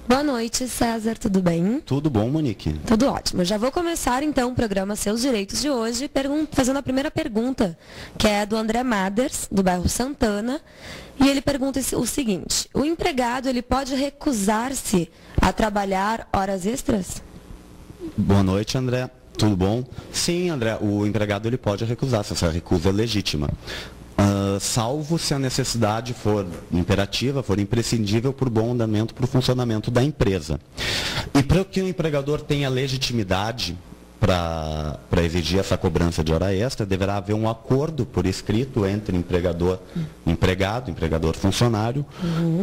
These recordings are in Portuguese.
Boa noite, César, tudo bem? Tudo bom, Monique? Tudo ótimo. Já vou começar, então, o programa Seus Direitos de hoje, fazendo a primeira pergunta, que é do André Maders, do bairro Santana, e ele pergunta o seguinte: o empregado, ele pode recusar-se a trabalhar horas extras? Boa noite, André. Tudo bom? Sim, André, o empregado ele pode recusar-se, essa recusa é legítima. Salvo se a necessidade for imperativa, for imprescindível por bom andamento para o funcionamento da empresa. E para que o empregador tenha legitimidade para exigir essa cobrança de hora extra, deverá haver um acordo por escrito entre empregado, funcionário,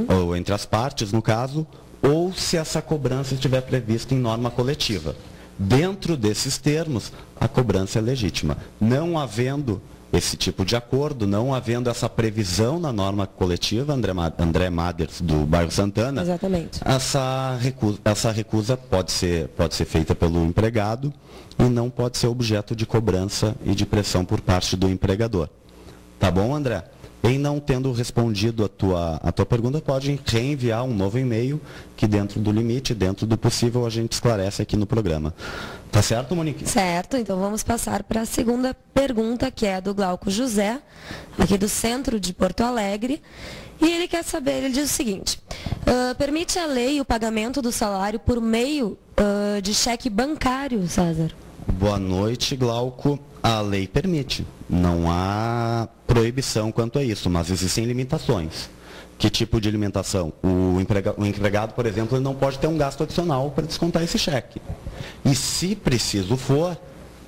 ou entre as partes, no caso, ou se essa cobrança estiver prevista em norma coletiva. Dentro desses termos, a cobrança é legítima. Não havendo esse tipo de acordo, não havendo essa previsão na norma coletiva, André Maders, do bairro Santana, exatamente, essa recusa pode ser feita pelo empregado e não pode ser objeto de cobrança e de pressão por parte do empregador. Tá bom, André? Em não tendo respondido a tua pergunta, pode reenviar um novo e-mail que dentro do limite, dentro do possível, a gente esclarece aqui no programa. Tá certo, Monique? Certo, então vamos passar para a segunda pergunta, que é do Glauco José, aqui do centro de Porto Alegre. E ele quer saber, ele diz o seguinte: permite a lei o pagamento do salário por meio de cheque bancário, César? Boa noite, Glauco. A lei permite. Não há proibição quanto a isso, mas existem limitações. Que tipo de limitação? O empregado, por exemplo, ele não pode ter um gasto adicional para descontar esse cheque. E se preciso for,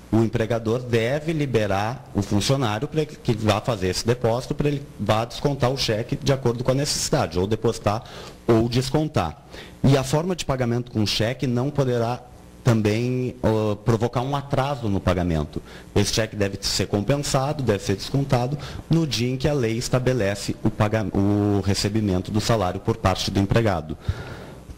o empregador deve liberar o funcionário para que vá fazer esse depósito, para ele vá descontar o cheque de acordo com a necessidade, ou depositar ou descontar. E a forma de pagamento com cheque não poderá também provocar um atraso no pagamento. Esse cheque deve ser compensado, deve ser descontado no dia em que a lei estabelece o recebimento do salário por parte do empregado.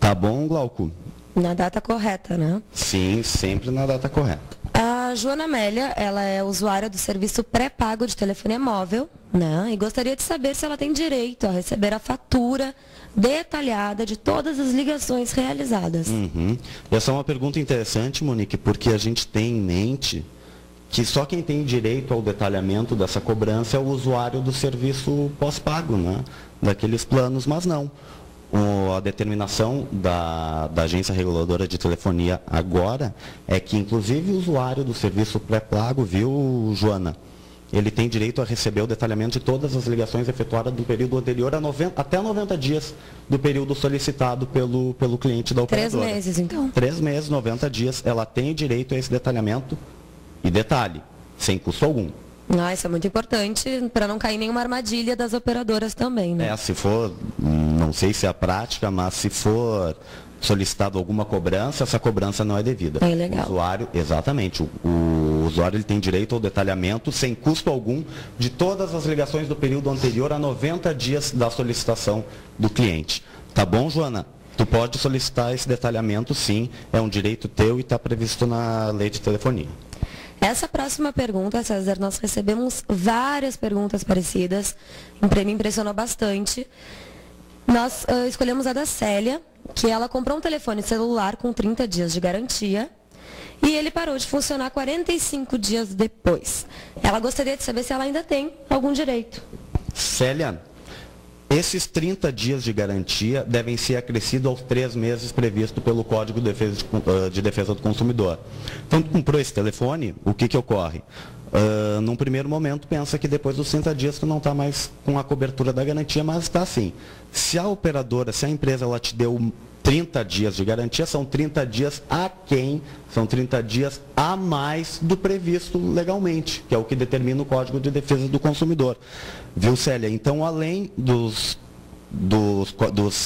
Tá bom, Glauco? Na data correta, né? Sim, sempre na data correta. A Joana Amélia, ela é usuária do serviço pré-pago de telefonia móvel, né? E gostaria de saber se ela tem direito a receber a fatura detalhada de todas as ligações realizadas. Essa é uma pergunta interessante, Monique, porque a gente tem em mente que só quem tem direito ao detalhamento dessa cobrança é o usuário do serviço pós-pago, né? Daqueles planos, mas não. A determinação da Agência Reguladora de Telefonia agora é que, inclusive, o usuário do serviço pré-pago, viu, Joana? Ele tem direito a receber o detalhamento de todas as ligações efetuadas do período anterior até 90 dias do período solicitado pelo cliente da operadora. 3 meses, então? 3 meses, 90 dias, ela tem direito a esse detalhamento e detalhe, sem custo algum. Isso é muito importante para não cair em nenhuma armadilha das operadoras também, né? Se for, não sei se é a prática, mas se for solicitado alguma cobrança, essa cobrança não é devida. É legal. O usuário, exatamente, o usuário ele tem direito ao detalhamento sem custo algum de todas as ligações do período anterior a 90 dias da solicitação do cliente. Tá bom, Joana? Tu pode solicitar esse detalhamento, sim, é um direito teu e está previsto na lei de telefonia. Essa próxima pergunta, César, nós recebemos várias perguntas parecidas, me impressionou bastante. Nós escolhemos a da Célia, que ela comprou um telefone celular com 30 dias de garantia e ele parou de funcionar 45 dias depois. Ela gostaria de saber se ela ainda tem algum direito. Célia, esses 30 dias de garantia devem ser acrescidos aos 3 meses previsto pelo Código de Defesa do Consumidor. Então, tu comprou esse telefone, o que ocorre? Num primeiro momento, pensa que depois dos 30 dias tu não está mais com a cobertura da garantia, mas está assim. Se a empresa ela te deu 30 dias de garantia, são 30 dias são 30 dias a mais do previsto legalmente, que é o que determina o Código de Defesa do Consumidor. Viu, Célia? Então, além dos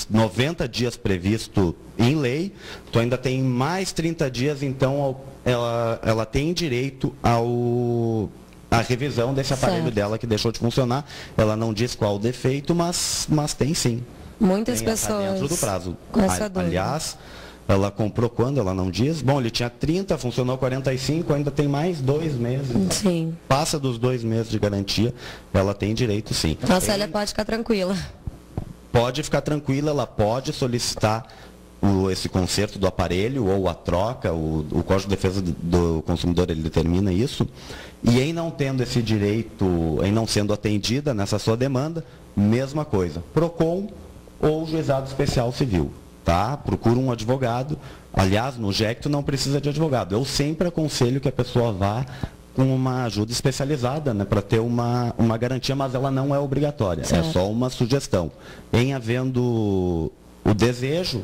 90 dias previsto em lei, tu ainda tem mais 30 dias, então ela tem direito à revisão desse aparelho dela que deixou de funcionar. Ela não diz qual o defeito, mas tem sim. Muitas pessoas dentro do prazo. Com essa dúvida. Aliás, ela comprou quando? Ela não diz. Bom, ele tinha 30, funcionou 45, ainda tem mais 2 meses. Sim. Passa dos 2 meses de garantia, ela tem direito sim. Então a Célia pode ficar tranquila. Pode ficar tranquila, ela pode solicitar esse conserto do aparelho ou a troca, o Código de Defesa do Consumidor ele determina isso, e em não tendo esse direito, em não sendo atendida nessa sua demanda, mesma coisa, PROCON ou Juizado Especial Civil, tá? Procura um advogado, aliás, no JEC tu não precisa de advogado, eu sempre aconselho que a pessoa vá com uma ajuda especializada, né, para ter uma garantia, mas ela não é obrigatória, certo. É só uma sugestão. Em havendo o desejo,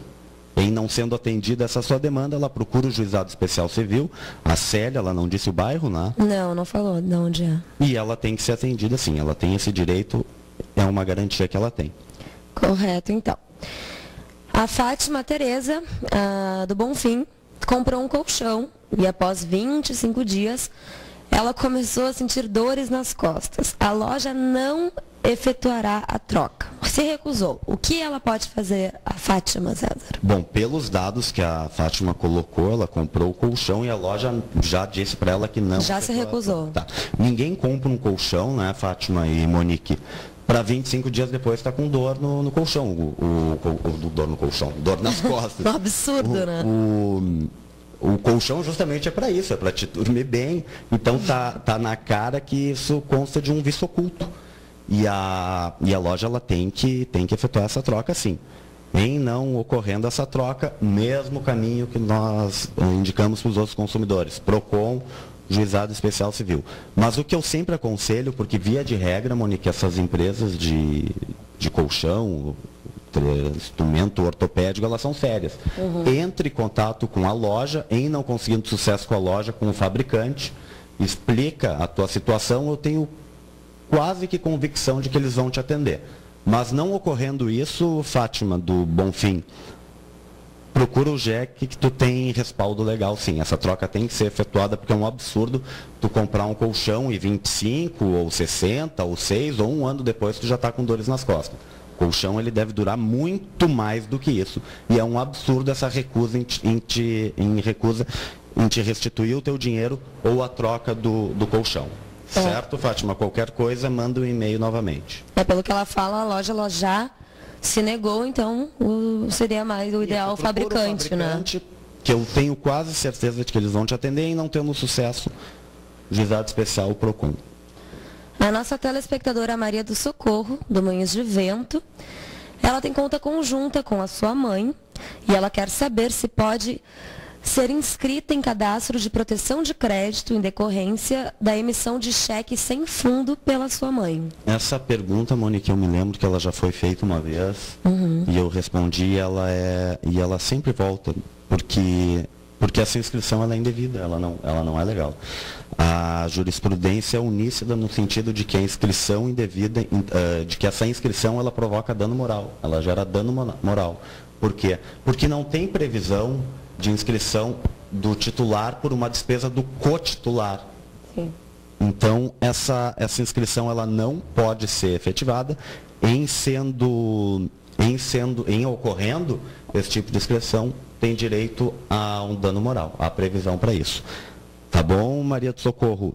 em não sendo atendida essa sua demanda, ela procura o Juizado Especial Civil, a Célia, ela não disse o bairro, né? Não falou de onde é. E ela tem que ser atendida, sim, ela tem esse direito, é uma garantia que ela tem. Correto, então. A Fátima Tereza, do Bonfim, comprou um colchão e após 25 dias, ela começou a sentir dores nas costas. A loja não efetuará a troca. Se recusou. O que ela pode fazer, a Fátima, César? Bom, pelos dados que a Fátima colocou, ela comprou o colchão e a loja já disse para ela que não. Já se recusou. Tá. Ninguém compra um colchão, né, Fátima e Monique, para 25 dias depois estar com dor no colchão. Dor no colchão, dor nas costas. Um absurdo, né? O colchão justamente é para isso, é para te dormir bem. Então tá na cara que isso consta de um vício oculto. E a loja ela tem que efetuar essa troca, sim. Em não ocorrendo essa troca, mesmo caminho que nós indicamos para os outros consumidores, PROCON, Juizado Especial Civil. Mas o que eu sempre aconselho, porque via de regra, Monique, essas empresas de colchão, instrumento ortopédico, elas são sérias. Entre em contato com a loja, em não conseguindo sucesso com a loja, com o fabricante, explica a tua situação, eu tenho quase que convicção de que eles vão te atender. Mas não ocorrendo isso, Fátima, do Bonfim, procura o JEC que tu tem respaldo legal, sim. Essa troca tem que ser efetuada porque é um absurdo tu comprar um colchão e 25, ou 60, ou 6, ou um ano depois tu já está com dores nas costas. O colchão ele deve durar muito mais do que isso. E é um absurdo essa recusa em te restituir o teu dinheiro ou a troca do colchão. Certo, Fátima? Qualquer coisa, manda um e-mail novamente. Pelo que ela fala, a loja ela já se negou, então seria mais o ideal o fabricante, né? Que eu tenho quase certeza de que eles vão te atender e não tendo sucesso, Juizado Especial PROCON. A nossa telespectadora Maria do Socorro, do Moinhos de Vento, ela tem conta conjunta com a sua mãe e ela quer saber se pode ser inscrita em cadastro de proteção de crédito em decorrência da emissão de cheque sem fundo pela sua mãe. Essa pergunta, Monique, eu me lembro que ela já foi feita uma vez e eu respondi e ela sempre volta, porque essa inscrição ela é indevida, ela não é legal. A jurisprudência é uníssida no sentido de que a inscrição indevida, de que essa inscrição ela provoca dano moral, ela gera dano moral. Por quê? Porque não tem previsão de inscrição do titular por uma despesa do cotitular. Sim. Então, essa inscrição ela não pode ser efetivada em ocorrendo esse tipo de inscrição, tem direito a um dano moral, há previsão para isso. Tá bom, Maria do Socorro?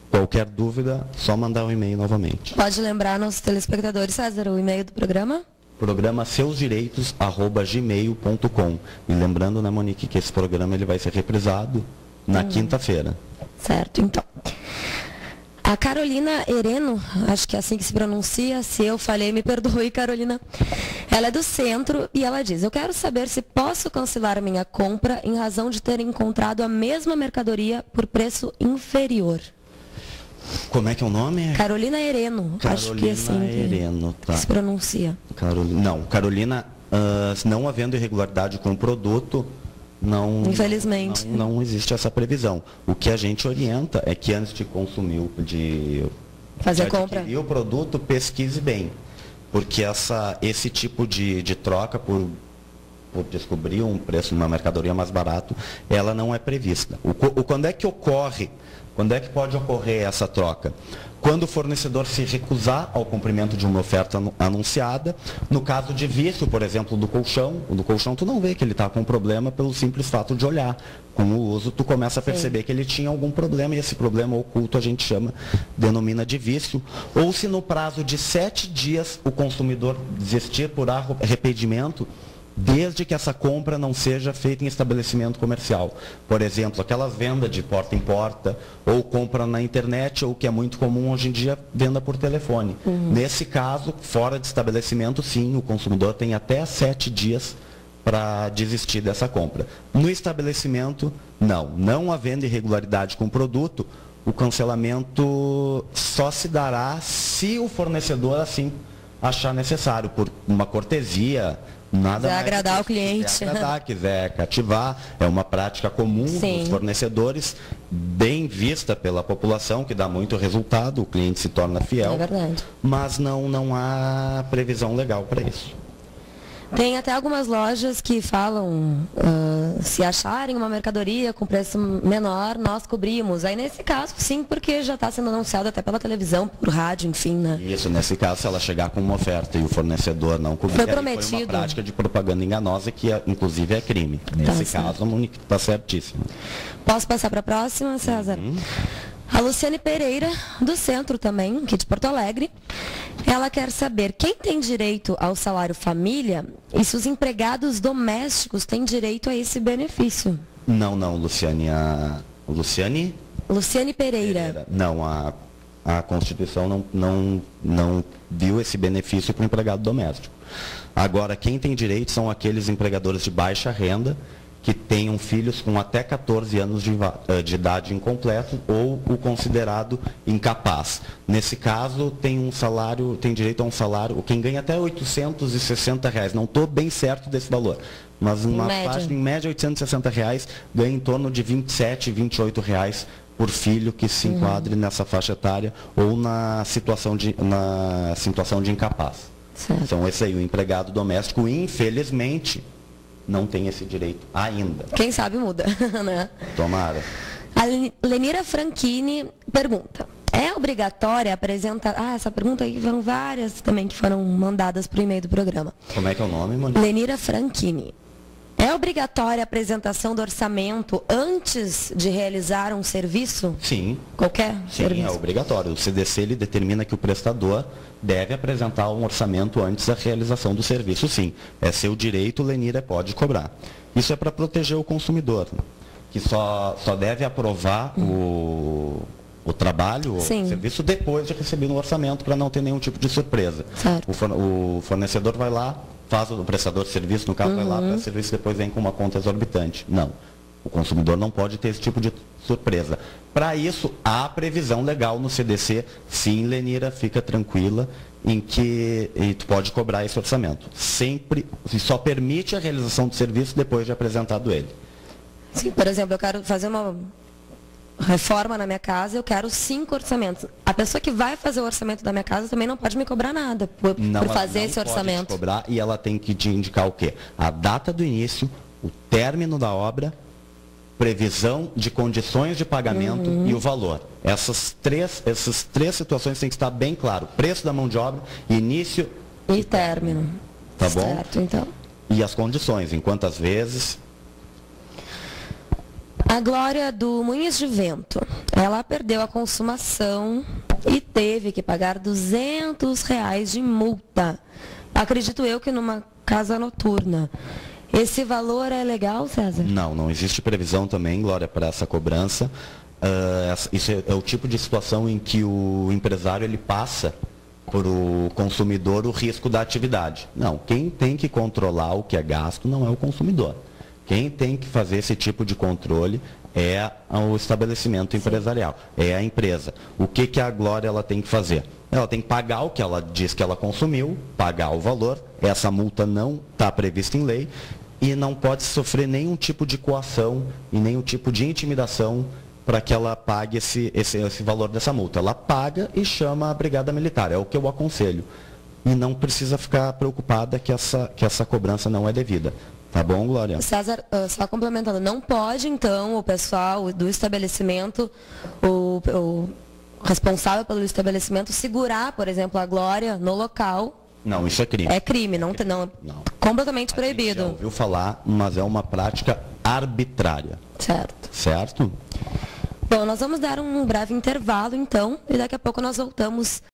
Qualquer dúvida, só mandar um e-mail novamente. Pode lembrar nossos telespectadores, César, o e-mail do programa? Programa seusdireitos@gmail.com. E lembrando, né, Monique, que esse programa ele vai ser reprisado na quinta-feira. Certo, então. A Carolina Hereno, acho que é assim que se pronuncia, se eu falei, me perdoe, Carolina. Ela é do centro e ela diz: eu quero saber se posso cancelar minha compra em razão de ter encontrado a mesma mercadoria por preço inferior. Como é que é o nome? Carolina Hereno. Acho que é assim Hereno, tá. Que se pronuncia. Carolina, não havendo irregularidade com o produto, infelizmente, não existe essa previsão. O que a gente orienta é que antes de consumir, de adquirir o produto, pesquise bem. Porque esse tipo de troca por descobrir um preço numa mercadoria mais barato, ela não é prevista. Quando é que ocorre? Quando é que pode ocorrer essa troca? Quando o fornecedor se recusar ao cumprimento de uma oferta anunciada, no caso de vício, por exemplo, do colchão tu não vê que ele está com problema pelo simples fato de olhar. Com o uso, tu começa a perceber que ele tinha algum problema, e esse problema oculto a gente denomina de vício. Ou se no prazo de 7 dias o consumidor desistir por arrependimento desde que essa compra não seja feita em estabelecimento comercial. Por exemplo, aquela venda de porta em porta, ou compra na internet, ou que é muito comum hoje em dia, venda por telefone. Nesse caso, fora de estabelecimento, sim, o consumidor tem até 7 dias para desistir dessa compra. No estabelecimento, não havendo irregularidade com o produto, o cancelamento só se dará se o fornecedor assim achar necessário, por uma cortesia, nada mais. Agradar o cliente. Quiser agradar, quiser cativar, é uma prática comum dos fornecedores, bem vista pela população, que dá muito resultado, o cliente se torna fiel. É verdade. Mas não há previsão legal para isso. Tem até algumas lojas que falam, se acharem uma mercadoria com preço menor, nós cobrimos. Aí nesse caso, sim, porque já está sendo anunciado até pela televisão, por rádio, enfim, né? Isso, nesse caso, se ela chegar com uma oferta e o fornecedor não cobrir, foi prometido. Foi uma prática de propaganda enganosa que, inclusive, é crime. Nesse caso, está certíssimo. Posso passar para a próxima, César? A Luciane Pereira, do centro também, aqui de Porto Alegre, ela quer saber quem tem direito ao salário família e se os empregados domésticos têm direito a esse benefício. Não, Luciane. Luciane Pereira. Não, a Constituição não viu esse benefício para o empregado doméstico. Agora, quem tem direito são aqueles empregadores de baixa renda que tenham filhos com até 14 anos de idade incompleto ou o considerado incapaz. Nesse caso, tem direito a um salário, quem ganha até R$860, não estou bem certo desse valor, mas em média R$860, ganha em torno de R$27, R$28 por filho que se enquadre nessa faixa etária ou na situação de incapaz. Certo. Então, esse aí, o empregado doméstico, infelizmente, não tem esse direito ainda. Quem sabe muda, né? Tomara. A Lenira Franchini pergunta: é obrigatória apresentar... essa pergunta aí foram várias também que foram mandadas para o e-mail do programa. Como é que é o nome, Mônica? Lenira Franchini. É obrigatória a apresentação do orçamento antes de realizar um serviço? Sim. Qualquer serviço? Sim, é obrigatório. O CDC ele determina que o prestador deve apresentar um orçamento antes da realização do serviço, sim. É seu direito, Lenira pode cobrar. Isso é para proteger o consumidor, que só deve aprovar o trabalho, o serviço, depois de receber no orçamento, para não ter nenhum tipo de surpresa. Certo. O fornecedor vai lá, o prestador de serviço, no caso, vai lá para o serviço e depois vem com uma conta exorbitante. Não. O consumidor não pode ter esse tipo de surpresa. Para isso, há previsão legal no CDC. Sim, Lenira, fica tranquila em que tu pode cobrar esse orçamento. Sempre, só permite a realização do serviço depois de apresentado ele. Sim, por exemplo, eu quero fazer uma reforma na minha casa, eu quero 5 orçamentos. A pessoa que vai fazer o orçamento da minha casa também não pode me cobrar nada por fazer esse orçamento. Pode te cobrar, e ela tem que te indicar o quê? A data do início, o término da obra, previsão de condições de pagamento e o valor. Essas três situações têm que estar bem claro. Preço da mão de obra, início e término. Tá bom? Certo, então. E as condições, em quantas vezes. A Glória do Moinhos de Vento, ela perdeu a consumação e teve que pagar R$200 de multa. Acredito eu que numa casa noturna. Esse valor é legal, César? Não existe previsão também, Glória, para essa cobrança. Isso é o tipo de situação em que o empresário ele passa para o consumidor o risco da atividade. Não, quem tem que controlar o que é gasto não é o consumidor. Quem tem que fazer esse tipo de controle é o estabelecimento empresarial, é a empresa. O que a Glória ela tem que fazer? Ela tem que pagar o que ela diz que ela consumiu, pagar o valor. Essa multa não está prevista em lei e não pode sofrer nenhum tipo de coação e nenhum tipo de intimidação para que ela pague esse valor dessa multa. Ela paga e chama a Brigada Militar, é o que eu aconselho. E não precisa ficar preocupada que essa cobrança não é devida. Tá bom, Glória? César, só complementando, não pode, então, o pessoal do estabelecimento, o responsável pelo estabelecimento, segurar, por exemplo, a Glória no local. Não, isso é crime. É crime, não. Completamente proibido. A gente já ouviu falar, mas é uma prática arbitrária. Certo. Certo? Bom, nós vamos dar um breve intervalo, então, e daqui a pouco nós voltamos